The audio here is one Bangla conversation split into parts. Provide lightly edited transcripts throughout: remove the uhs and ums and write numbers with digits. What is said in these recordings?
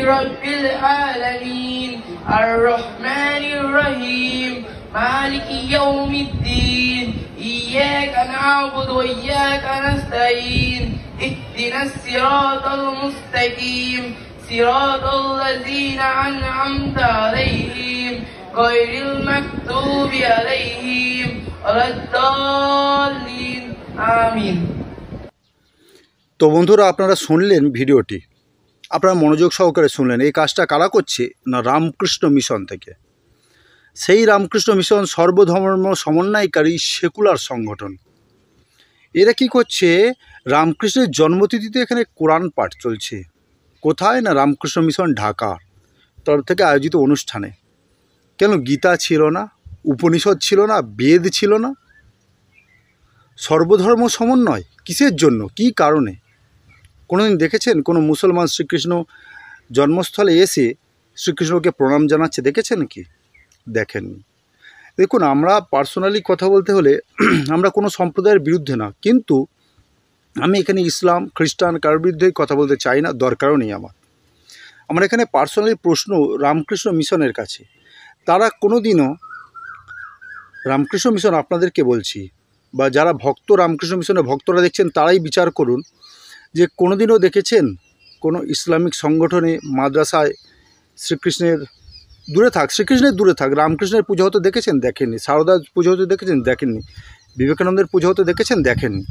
رب العالمين الرحمن الرحيم مالك يوم الدين إياك نعبد وإياك نستعين اهدنا الصراط المستقيم صراط الذين أنعمت عليهم غير المغضوب عليهم ولا الضالين آمين। তো বন্ধুরা, আপনারা শুনলেন ভিডিওটি, আপনারা মনোযোগ সহকারে শুনলেন। এই কাজটা কারা করছে না, রামকৃষ্ণ মিশন থেকে। সেই রামকৃষ্ণ মিশন সর্বধর্ম সমন্বয়কারী সেকুলার সংগঠন। এরা কি করছে, রামকৃষ্ণের জন্মতিথিতে এখানে কোরআন পাঠ চলছে। কোথায় না, রামকৃষ্ণ মিশন ঢাকা তরফ থেকে আয়োজিত অনুষ্ঠানে। কেন গীতা ছিল না, উপনিষদ ছিল না, বেদ ছিল না? সর্বধর্ম সমন্বয় কিসের জন্য, কি কারণে? কোনোদিন দেখেছেন কোনো মুসলমান শ্রীকৃষ্ণ জন্মস্থলে এসে শ্রীকৃষ্ণকে প্রণাম জানাচ্ছে? দেখেছেন কি? দেখেননি। দেখুন, আমরা পার্সোনালি কথা বলতে হলে আমরা কোনো সম্প্রদায়ের বিরুদ্ধে না, কিন্তু আমি এখানে ইসলাম খ্রিস্টান কারোর বিরুদ্ধে কথা বলতে চাই না, দরকারও নেই আমার এখানে পার্সোনালি প্রশ্ন রামকৃষ্ণ মিশনের কাছে। তারা কোনো দিনও, রামকৃষ্ণ মিশন আপনাদেরকে বলছি, বা যারা ভক্ত রামকৃষ্ণ মিশনের ভক্তরা দেখছেন তারাই বিচার করুন, যে কোনোদিনও দেখেছেন কোনো ইসলামিক সংগঠনে মাদ্রাসায় শ্রীকৃষ্ণের দূরে থাক রামকৃষ্ণের পূজা হতে দেখেছেন? দেখেননি। সারদার পুজো হতে দেখেছেন? দেখেননি। বিবেকানন্দের পুজো হতে দেখেছেন? দেখেননি।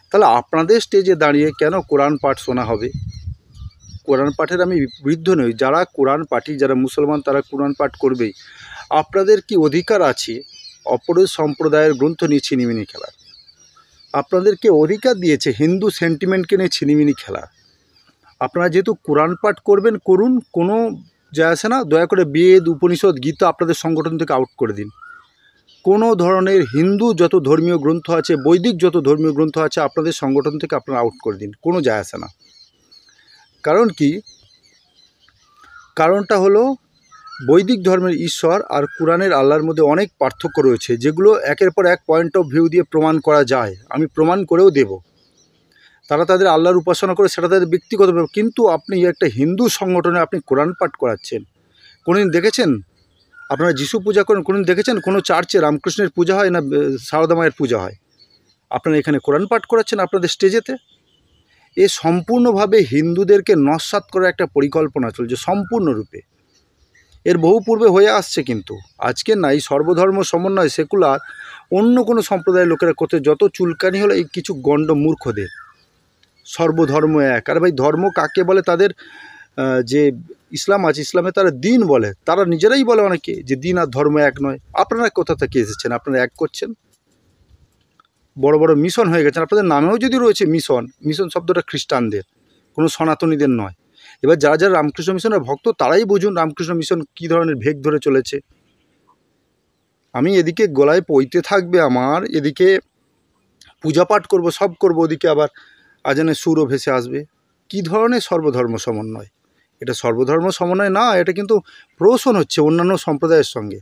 তাহলে আপনাদের স্টেজে দাঁড়িয়ে কেন কোরআন পাঠ শোনা হবে? কোরআন পাঠের আমি বিরুদ্ধ নই, যারা কোরআন পাঠী, যারা মুসলমান তারা কোরআন পাঠ করবেই। আপনাদের কি অধিকার আছে অপরের সম্প্রদায়ের গ্রন্থ নিয়ে ছিনিমিনি খেলার? আপনাদেরকে অধিকার দিয়েছে হিন্দু সেন্টিমেন্টকে নিয়ে ছিনিমিনি খেলার। আপনারা যেহেতু কোরআন পাঠ করবেন, করুন, কোনো যায় আসে না। দয়া করে বেদ, উপনিষদ, গীতা আপনাদের সংগঠন থেকে আউট করে দিন। কোনো ধরনের হিন্দু যত ধর্মীয় গ্রন্থ আছে, বৈদিক যত ধর্মীয় গ্রন্থ আছে, আপনাদের সংগঠন থেকে আপনারা আউট করে দিন, কোনো যায় আসে না। কারণ কি? কারণটা হলো বৈদিক ধর্মের ঈশ্বর আর কোরআনের আল্লাহর মধ্যে অনেক পার্থক্য রয়েছে, যেগুলো একের পর এক পয়েন্ট অফ ভিউ দিয়ে প্রমাণ করা যায়। আমি প্রমাণ করেও দেব। তারা তাদের আল্লাহর উপাসনা করে, সেটা তাদের ব্যক্তিগত ব্যাপার। কিন্তু আপনি একটা হিন্দু সংগঠনে আপনি কোরআন পাঠ করাচ্ছেন। কোনোদিন দেখেছেন আপনারা যিশু পূজা করেন? কোনোদিন দেখেছেন কোনো চার্চে রামকৃষ্ণের পূজা হয় না সারদা মায়ের পূজা হয়? আপনারা এখানে কোরআন পাঠ করাচ্ছেন আপনাদের স্টেজেতে। এ সম্পূর্ণভাবে হিন্দুদেরকে নস্যাৎ করার একটা পরিকল্পনা চলছে সম্পূর্ণরূপে। এর বহু পূর্বে হয়ে আসছে, কিন্তু আজকে না। এই সর্বধর্ম সমন্বয় সেকুলার অন্য কোনো সম্প্রদায়ের লোকেরা করতে যত চুলকানি হলো এই কিছু গণ্ড মূর্খদের। সর্বধর্ম এক। আর ভাই, ধর্ম কাকে বলে? তাদের যে ইসলাম আছে, ইসলামে তারা দিন বলে। তারা নিজেরাই বলে অনেকে যে দিন আর ধর্ম এক নয়। আপনারা কোথা থেকে এসেছেন? আপনারা এক করছেন। বড় বড় মিশন হয়ে গেছেন। আপনাদের নামেও যদি রয়েছে মিশন, মিশন শব্দটা খ্রিস্টানদের, কোনো সনাতনীদের নয়। এবার যারা যারা রামকৃষ্ণ মিশনের ভক্ত তারাই বুঝুন রামকৃষ্ণ মিশন কী ধরনের ভেগ ধরে চলেছে। আমি এদিকে গলায় পইতে থাকবে আমার, এদিকে পূজা পাঠ করবো, সব করবো, ওদিকে আবার আজানের সুরও ভেসে আসবে। কি ধরনের সর্বধর্ম সমন্বয়? এটা সর্বধর্ম সমন্বয় না, এটা কিন্তু প্রহসন হচ্ছে অন্যান্য সম্প্রদায়ের সঙ্গে।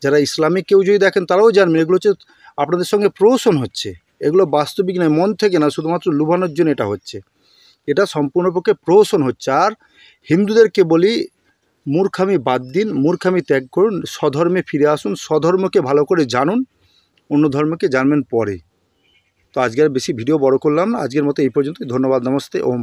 যারা ইসলামিক কেউ যদি দেখেন তারাও জানবেন এগুলো হচ্ছে আপনাদের সঙ্গে প্রহসন হচ্ছে। এগুলো বাস্তবিক নয়, মন থেকে না, শুধুমাত্র লুভানোর জন্য এটা হচ্ছে। এটা সম্পূর্ণপক্ষে প্রহসন হচ্ছে। আর হিন্দুদেরকে বলি, মূর্খামি বাদ দিন, মূর্খামি ত্যাগ করুন, স্বধর্মে ফিরে আসুন, স্বধর্মকে ভালো করে জানুন, অন্য ধর্মকে জানবেন পরে। তো আজকে আর বেশি ভিডিও বড় করলাম না, আজকের মতো এই পর্যন্তই। ধন্যবাদ, নমস্তে, ওম।